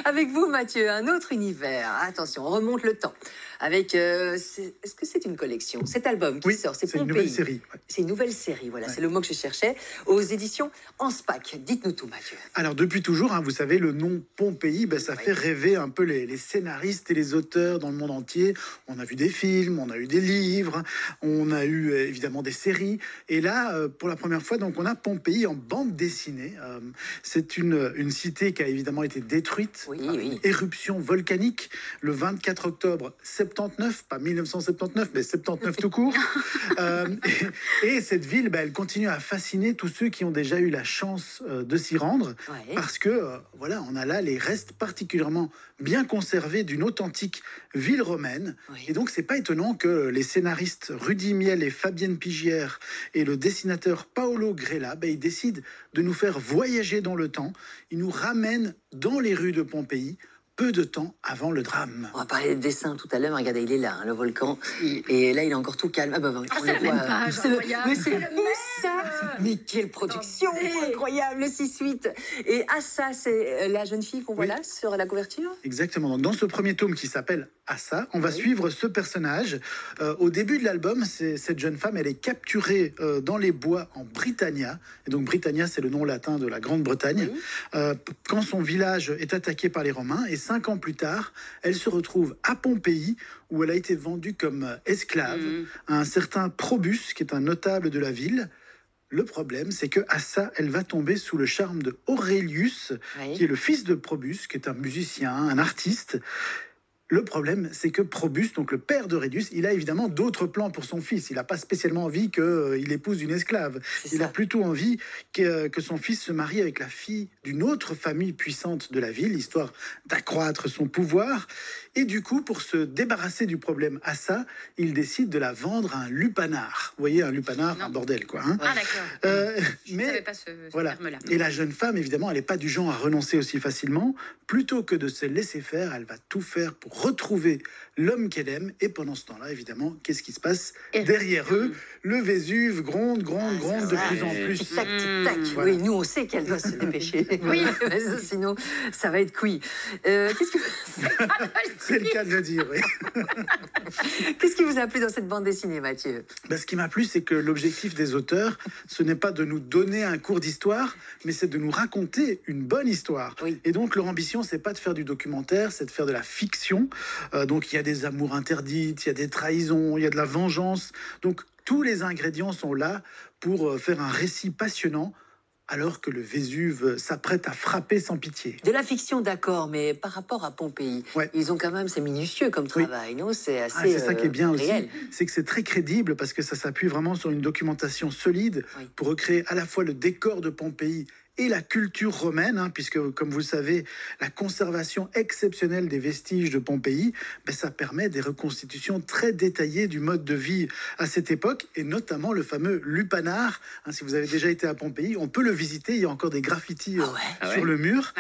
Avec vous, Mathieu, un autre univers. Attention, on remonte le temps. Avec, est-ce que c'est une collection? Cet album qui sort, c'est Pompéi. une nouvelle série. Ouais. C'est une nouvelle série, voilà, c'est le mot que je cherchais, aux éditions Anspach. Dites-nous tout, Mathieu. Alors, depuis toujours, vous savez, le nom Pompéi, ça fait rêver un peu les scénaristes et les auteurs dans le monde entier. On a vu des films, on a eu des livres, on a eu évidemment des séries. Et là, pour la première fois, donc, on a Pompéi en bande dessinée. C'est une cité qui a évidemment été détruite par une éruption volcanique le 24 octobre 79, pas 1979, mais 79 tout court. Et cette ville, elle continue à fasciner tous ceux qui ont déjà eu la chance de s'y rendre, parce que voilà, on a là les restes particulièrement bien conservés d'une authentique ville romaine. Et donc, c'est pas étonnant que les scénaristes Rudy Miel et Fabienne Pigière et le dessinateur Paolo Grella, ils décident de nous faire voyager dans le temps. Ils nous ramènent dans les rues de Pompéi, peu de temps avant le drame. On va parler de dessin tout à l'heure. Regardez, il est là, le volcan. Et là, il est encore tout calme. C'est la même page, incroyable. Mais c'est ça. Mais quelle production incroyable, le 6-8. Et Assa, c'est la jeune fille qu'on voit là, sur la couverture. Exactement. Donc, dans ce premier tome qui s'appelle Assa, on va suivre ce personnage. Au début de l'album, cette jeune femme, elle est capturée dans les bois en Britannia. Et donc, Britannia, c'est le nom latin de la Grande-Bretagne. Quand son village est attaqué par les Romains, et 5 ans plus tard, elle se retrouve à Pompéi, où elle a été vendue comme esclave à un certain Probus, qui est un notable de la ville. Le problème, c'est que Assa, elle va tomber sous le charme de Aurelius, qui est le fils de Probus, qui est un musicien, un artiste. Le problème, c'est que Probus, donc le père d'Aurelius, il a évidemment d'autres plans pour son fils. Il n'a pas spécialement envie qu'il épouse une esclave. Il a plutôt envie que son fils se marie avec la fille d'une autre famille puissante de la ville, histoire d'accroître son pouvoir. Et du coup, pour se débarrasser du problème Assa, il décide de la vendre à un lupanar. Vous voyez, un lupanar, un bordel, quoi. Ah, d'accord. Je ne savais pas ce terme-là. Et la jeune femme, évidemment, elle n'est pas du genre à renoncer aussi facilement. Plutôt que de se laisser faire, elle va tout faire pour retrouver l'homme qu'elle aime. Et pendant ce temps-là, évidemment, qu'est-ce qui se passe derrière eux? Le Vésuve gronde de plus en plus. Tac, tac. Voilà. Oui, nous, on sait qu'elle doit se dépêcher. Oui, sinon, ça va être cuit. Qu'est-ce que... C'est le cas de le dire, oui. Qu'est-ce qui vous a plu dans cette bande dessinée, Mathieu? Ce qui m'a plu, c'est que l'objectif des auteurs, ce n'est pas de nous donner un cours d'histoire, mais c'est de nous raconter une bonne histoire. Et donc, leur ambition, c'est pas de faire du documentaire, c'est de faire de la fiction. Donc, il y a des amours interdites, il y a des trahisons, il y a de la vengeance. Donc, tous les ingrédients sont là pour faire un récit passionnant, alors que le Vésuve s'apprête à frapper sans pitié. De la fiction, d'accord, mais par rapport à Pompéi, ils ont quand même, c'est minutieux comme travail, non? C'est assez c'est ça qui est bien réel. aussi, c'est que c'est très crédible, parce que ça s'appuie vraiment sur une documentation solide pour recréer à la fois le décor de Pompéi et la culture romaine, puisque, comme vous le savez, la conservation exceptionnelle des vestiges de Pompéi, ça permet des reconstitutions très détaillées du mode de vie à cette époque, et notamment le fameux lupanar. Si vous avez déjà été à Pompéi, on peut le visiter, il y a encore des graffitis sur le mur.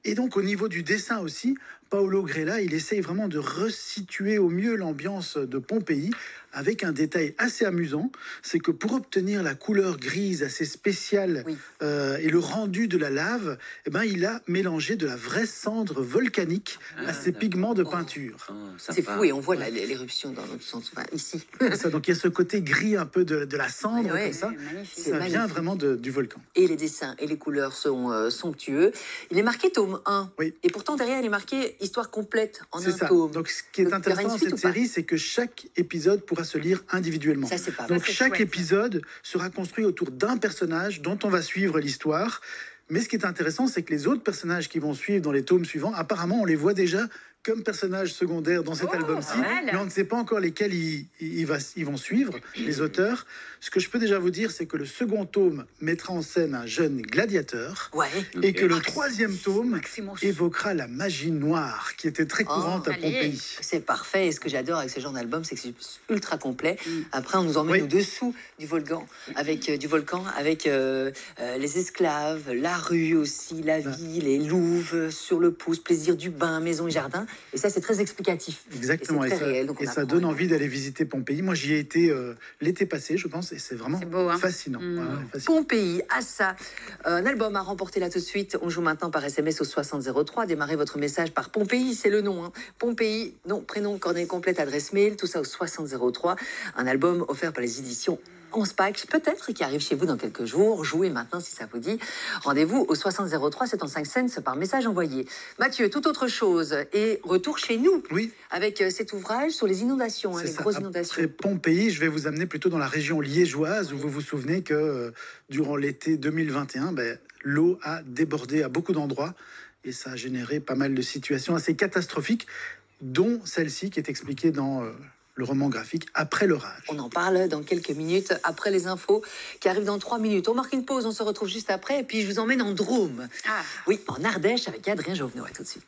Et donc, au niveau du dessin aussi, Paolo Grella, il essaye vraiment de resituer au mieux l'ambiance de Pompéi, avec un détail assez amusant, c'est que pour obtenir la couleur grise assez spéciale et le rendu de la lave, il a mélangé de la vraie cendre volcanique à ses pigments de peinture. C'est fou, et on voit l'éruption dans l'autre sens, ici. Ça, donc il y a ce côté gris un peu de la cendre, comme ça. Ça vient vraiment du volcan. Et les dessins et les couleurs sont somptueux. Il est marqué tome 1, et pourtant derrière il est marqué histoire complète en un tome. Donc ce qui est intéressant dans cette série, c'est que chaque épisode pourra se lire individuellement. Ça, c'est pas Donc chaque épisode sera construit autour d'un personnage dont on va suivre l'histoire. Mais ce qui est intéressant, c'est que les autres personnages qui vont suivre dans les tomes suivants, apparemment, on les voit déjà comme personnages secondaires dans cet album-ci, mais on ne sait pas encore lesquels ils vont suivre, les auteurs. Ce que je peux déjà vous dire, c'est que le second tome mettra en scène un jeune gladiateur, et que le troisième tome évoquera la magie noire, qui était très courante à Pompéi. C'est parfait, et ce que j'adore avec ce genre d'album, c'est que c'est ultra complet. Après, on nous emmène au-dessous du volcan, avec les esclaves, la rue aussi, la vie, les louves sur le pouce, plaisir du bain, maison et jardin. Et ça, c'est très explicatif. Exactement. Et, très réel, donc et ça donne envie d'aller visiter Pompéi. Moi, j'y ai été l'été passé, je pense, et c'est vraiment beau, hein. fascinant. Fascinant. Pompéi, Assa, un album à remporter là tout de suite. On joue maintenant par SMS au 6003. Démarrez votre message par Pompéi, c'est le nom. Pompéi, nom, prénom, coordonnée complète, adresse mail, tout ça au 6003. Un album offert par les éditions 11 packs, peut-être, qui arrive chez vous dans quelques jours. Jouez maintenant si ça vous dit. Rendez-vous au 6003 75 cents par message envoyé. Mathieu, toute autre chose. Et retour chez nous. Oui. Avec cet ouvrage sur les inondations, les grosses inondations. Après Pompéi, je vais vous amener plutôt dans la région liégeoise, où vous vous souvenez que durant l'été 2021, l'eau a débordé à beaucoup d'endroits. Et ça a généré pas mal de situations assez catastrophiques, dont celle-ci qui est expliquée dans le roman graphique Après l'orage. On en parle dans quelques minutes, après les infos qui arrivent dans 3 minutes. On marque une pause, on se retrouve juste après, et puis je vous emmène en Drôme. Oui, en Ardèche avec Adrien Jovenot. À tout de suite.